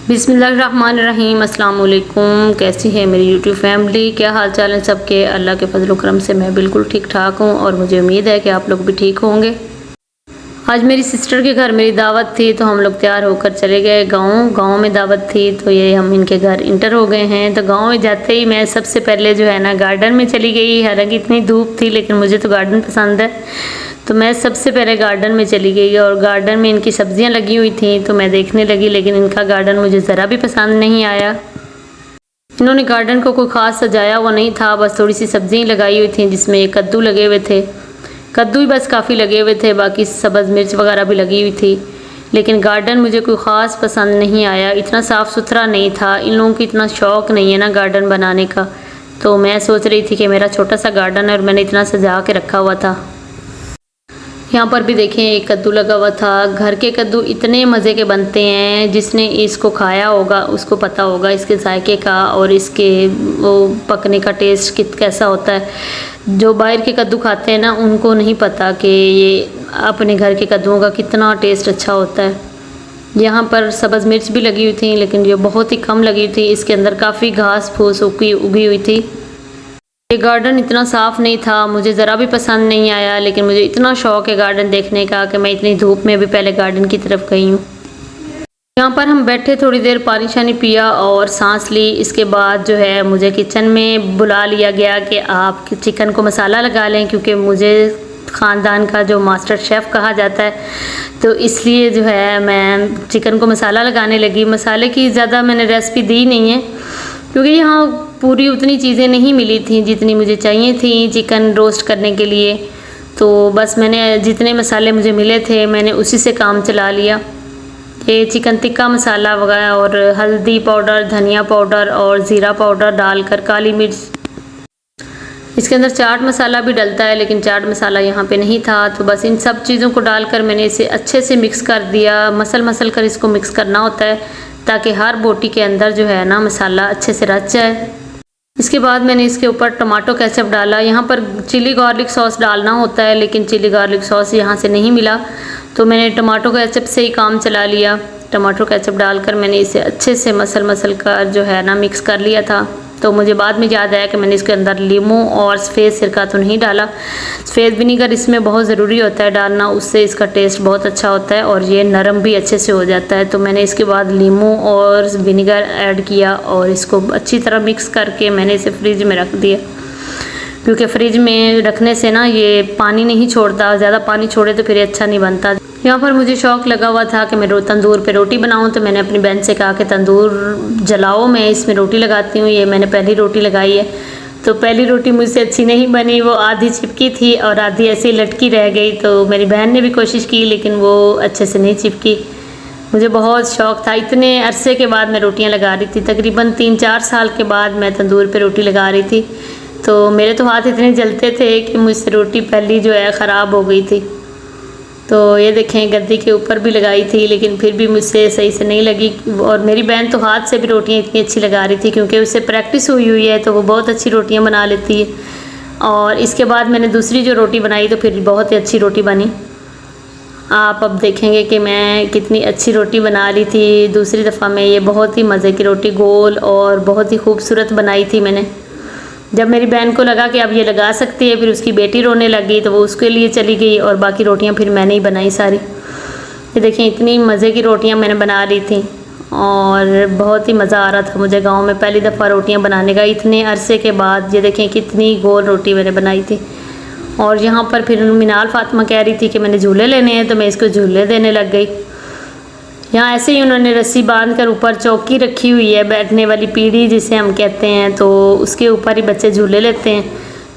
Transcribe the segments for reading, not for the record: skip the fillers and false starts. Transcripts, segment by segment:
बिस्मिल्लाहिर्रहमानिर्रहीम। अस्सलाम वालेकुम। कैसी है मेरी यूट्यूब फैमिली, क्या हाल चाल है सबके। अल्लाह के फजल करम से मैं बिल्कुल ठीक ठाक हूँ और मुझे उम्मीद है कि आप लोग भी ठीक होंगे। आज मेरी सिस्टर के घर मेरी दावत थी तो हम लोग तैयार होकर चले गए गाँव में दावत थी तो ये हम इनके घर इंटर हो गए हैं। तो गाँव में जाते ही मैं सबसे पहले जो है ना गार्डन में चली गई। हालांकि इतनी धूप थी लेकिन मुझे तो गार्डन पसंद है तो मैं सबसे पहले गार्डन में चली गई और गार्डन में इनकी सब्जियां लगी हुई थी तो मैं देखने लगी, लेकिन इनका गार्डन मुझे ज़रा भी पसंद नहीं आया। इन्होंने गार्डन को कोई ख़ास सजाया हुआ नहीं था, बस थोड़ी सी सब्जियां लगाई हुई थी जिसमें एक कद्दू लगे हुए थे। कद्दू ही बस काफ़ी लगे हुए थे, बाकी सब्ज़ मिर्च वगैरह भी लगी हुई थी। लेकिन गार्डन मुझे कोई ख़ास पसंद नहीं आया, इतना साफ़ सुथरा नहीं था। इन लोगों को इतना शौक़ नहीं है ना गार्डन बनाने का। तो मैं सोच रही थी कि मेरा छोटा सा गार्डन है और मैंने इतना सजा के रखा हुआ था। यहाँ पर भी देखें एक कद्दू लगा हुआ था। घर के कद्दू इतने मज़े के बनते हैं, जिसने इसको खाया होगा उसको पता होगा इसके जायके का और इसके वो पकने का टेस्ट कैसा होता है। जो बाहर के कद्दू खाते हैं ना उनको नहीं पता कि ये अपने घर के कद्दूओं का कितना टेस्ट अच्छा होता है। यहाँ पर सब्ज़ मिर्च भी लगी हुई थी लेकिन ये बहुत ही कम लगी थी, इसके अंदर काफ़ी घास फूस उगी हुई थी। ये गार्डन इतना साफ़ नहीं था, मुझे ज़रा भी पसंद नहीं आया। लेकिन मुझे इतना शौक़ है गार्डन देखने का कि मैं इतनी धूप में भी पहले गार्डन की तरफ गई हूँ। यहाँ पर हम बैठे, थोड़ी देर पानी शानी पिया और सांस ली। इसके बाद जो है मुझे किचन में बुला लिया गया कि आप चिकन को मसाला लगा लें, क्योंकि मुझे ख़ानदान का जो मास्टर शेफ़ कहा जाता है तो इसलिए जो है मैं चिकन को मसाला लगाने लगी। मसाले की ज़्यादा मैंने रेसिपी दी नहीं है क्योंकि यहाँ पूरी उतनी चीज़ें नहीं मिली थी जितनी मुझे चाहिए थी चिकन रोस्ट करने के लिए। तो बस मैंने जितने मसाले मुझे मिले थे मैंने उसी से काम चला लिया। ये चिकन टिक्का मसाला वगैरह और हल्दी पाउडर, धनिया पाउडर और ज़ीरा पाउडर डालकर, काली मिर्च, इसके अंदर चाट मसाला भी डलता है लेकिन चाट मसाला यहाँ पे नहीं था। तो बस इन सब चीज़ों को डालकर मैंने इसे अच्छे से मिक्स कर दिया। मसल कर इसको मिक्स करना होता है ताकि हर बोटी के अंदर जो है ना मसाला अच्छे से रच जाए। इसके बाद मैंने इसके ऊपर टमाटो केचप डाला। यहाँ पर चिली गार्लिक सॉस डालना होता है लेकिन चिली गार्लिक सॉस यहाँ से नहीं मिला तो मैंने टमाटो केचप से ही काम चला लिया। टमाटो केचप डालकर मैंने इसे अच्छे से मसल कर जो है ना मिक्स कर लिया था। तो मुझे बाद में याद आया कि मैंने इसके अंदर लीमू और सफ़ेद सिरका तो नहीं डाला। सफ़ेद विनीगर इसमें बहुत ज़रूरी होता है डालना, उससे इसका टेस्ट बहुत अच्छा होता है और ये नरम भी अच्छे से हो जाता है। तो मैंने इसके बाद लीमू और विनीगर ऐड किया और इसको अच्छी तरह मिक्स करके मैंने इसे फ्रिज में रख दिया, क्योंकि फ्रिज में रखने से ना ये पानी नहीं छोड़ता, ज़्यादा पानी छोड़े तो फिर अच्छा नहीं बनता। यहाँ पर मुझे शौक़ लगा हुआ था कि मैं तंदूर पे रोटी बनाऊँ, तो मैंने अपनी बहन से कहा कि तंदूर जलाओ, मैं इसमें रोटी लगाती हूँ। ये मैंने पहली रोटी लगाई है तो पहली रोटी मुझसे अच्छी नहीं बनी, वो आधी चिपकी थी और आधी ऐसे ही लटकी रह गई। तो मेरी बहन ने भी कोशिश की लेकिन वो अच्छे से नहीं चिपकी। मुझे बहुत शौक़ था, इतने अरसे के बाद मैं रोटियाँ लगा रही थी, तकरीबन 3-4 साल के बाद मैं तंदूर पर रोटी लगा रही थी। तो मेरे तो हाथ इतने जलते थे कि मुझसे रोटी पहली जो है ख़राब हो गई थी। तो ये देखें गद्दी के ऊपर भी लगाई थी लेकिन फिर भी मुझसे सही से नहीं लगी। और मेरी बहन तो हाथ से भी रोटियां इतनी अच्छी लगा रही थी क्योंकि उससे प्रैक्टिस हुई है तो वो बहुत अच्छी रोटियां बना लेती है। और इसके बाद मैंने दूसरी जो रोटी बनाई तो फिर बहुत ही अच्छी रोटी बनी। आप अब देखेंगे कि मैं कितनी अच्छी रोटी बना रही थी। दूसरी दफ़ा में ये बहुत ही मज़े की रोटी गोल और बहुत ही खूबसूरत बनाई थी मैंने। जब मेरी बहन को लगा कि अब ये लगा सकती है, फिर उसकी बेटी रोने लगी तो वो उसके लिए चली गई और बाकी रोटियां फिर मैंने ही बनाई सारी। ये देखिए इतनी मज़े की रोटियां मैंने बना रही थी और बहुत ही मज़ा आ रहा था मुझे गांव में पहली दफ़ा रोटियां बनाने का, इतने अरसे के बाद। ये देखें कितनी गोल रोटी मैंने बनाई थी। और यहाँ पर फिर मिनाल फातिमा कह रही थी कि मैंने झूले लेने हैं तो मैं इसको झूले देने लग गई। यहाँ ऐसे ही उन्होंने रस्सी बांधकर ऊपर चौकी रखी हुई है, बैठने वाली पीढ़ी जिसे हम कहते हैं, तो उसके ऊपर ही बच्चे झूले लेते हैं।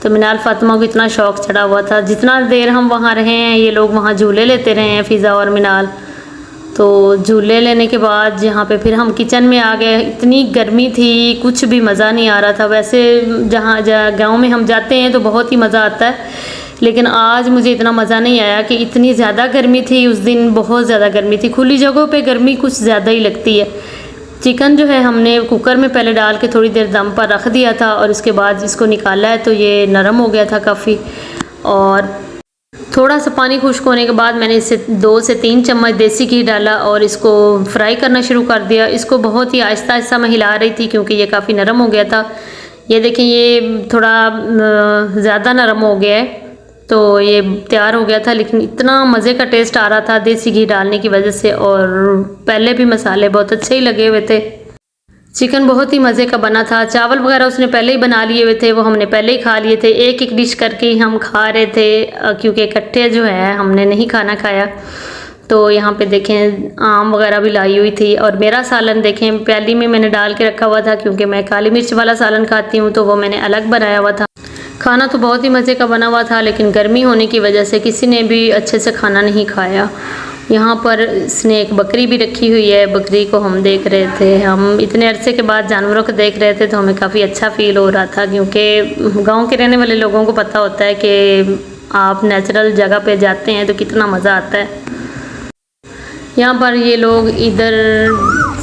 तो मिनाल फातिमा को इतना शौक़ चढ़ा हुआ था, जितना देर हम वहाँ रहे हैं ये लोग वहाँ झूले लेते रहे हैं, फ़िज़ा और मिनाल। तो झूले लेने के बाद यहाँ पे फिर हम किचन में आ गए। इतनी गर्मी थी, कुछ भी मज़ा नहीं आ रहा था। वैसे जहाँ गाँव में हम जाते हैं तो बहुत ही मज़ा आता है लेकिन आज मुझे इतना मज़ा नहीं आया कि इतनी ज़्यादा गर्मी थी। उस दिन बहुत ज़्यादा गर्मी थी, खुली जगहों पे गर्मी कुछ ज़्यादा ही लगती है। चिकन जो है हमने कुकर में पहले डाल के थोड़ी देर दम पर रख दिया था और उसके बाद इसको निकाला है तो ये नरम हो गया था काफ़ी। और थोड़ा सा पानी खुश्क होने के बाद मैंने इससे 2 से 3 चम्मच देसी घी डाला और इसको फ्राई करना शुरू कर दिया। इसको बहुत ही आहिस्ता आहिस्ता मैं हिला रही थी क्योंकि ये काफ़ी नरम हो गया था। ये देखें, ये थोड़ा ज़्यादा नरम हो गया है, तो ये तैयार हो गया था। लेकिन इतना मज़े का टेस्ट आ रहा था देसी घी डालने की वजह से, और पहले भी मसाले बहुत अच्छे ही लगे हुए थे। चिकन बहुत ही मज़े का बना था। चावल वगैरह उसने पहले ही बना लिए हुए थे, वो हमने पहले ही खा लिए थे। एक एक डिश करके ही हम खा रहे थे क्योंकि इकट्ठे जो है हमने नहीं खाना खाया। तो यहाँ पे देखें आम वगैरह भी लाई हुई थी, और मेरा सालन देखें प्याली में मैंने डाल के रखा हुआ था क्योंकि मैं काली मिर्च वाला सालन खाती हूँ, तो वो मैंने अलग बनाया हुआ था। खाना तो बहुत ही मज़े का बना हुआ था, लेकिन गर्मी होने की वजह से किसी ने भी अच्छे से खाना नहीं खाया। यहाँ पर इसने एक बकरी भी रखी हुई है, बकरी को हम देख रहे थे। हम इतने अरसे के बाद जानवरों को देख रहे थे तो हमें काफ़ी अच्छा फ़ील हो रहा था, क्योंकि गांव के रहने वाले लोगों को पता होता है कि आप नेचुरल जगह पे जाते हैं तो कितना मज़ा आता है। यहाँ पर ये लोग इधर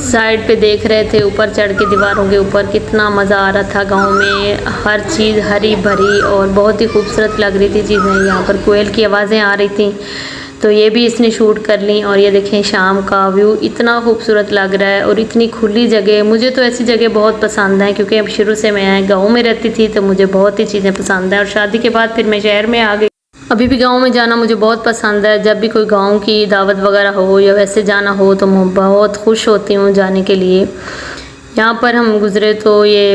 साइड पे देख रहे थे, ऊपर चढ़ के दीवारों के ऊपर। कितना मज़ा आ रहा था। गांव में हर चीज़ हरी भरी और बहुत ही खूबसूरत लग रही थी चीज़ें। यहाँ पर कोयल की आवाज़ें आ रही थी, तो ये भी इसने शूट कर ली। और ये देखें शाम का व्यू इतना खूबसूरत लग रहा है, और इतनी खुली जगह। मुझे तो ऐसी जगह बहुत पसंद है क्योंकि अब शुरू से मैं गाँव में रहती थी, तो मुझे बहुत ही चीज़ें पसंद हैं। और शादी के बाद फिर मैं शहर में आ गई। अभी भी गांव में जाना मुझे बहुत पसंद है। जब भी कोई गांव की दावत वगैरह हो या वैसे जाना हो तो मैं बहुत खुश होती हूँ जाने के लिए। यहाँ पर हम गुज़रे तो ये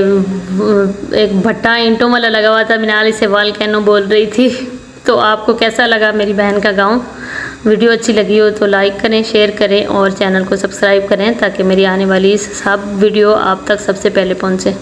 एक भट्टा ईंटों वाला लगा हुआ था। मिनाल इसे वोल्केनो बोल रही थी। तो आपको कैसा लगा मेरी बहन का गांव? वीडियो अच्छी लगी हो तो लाइक करें, शेयर करें और चैनल को सब्सक्राइब करें ताकि मेरी आने वाली सब वीडियो आप तक सबसे पहले पहुँचे।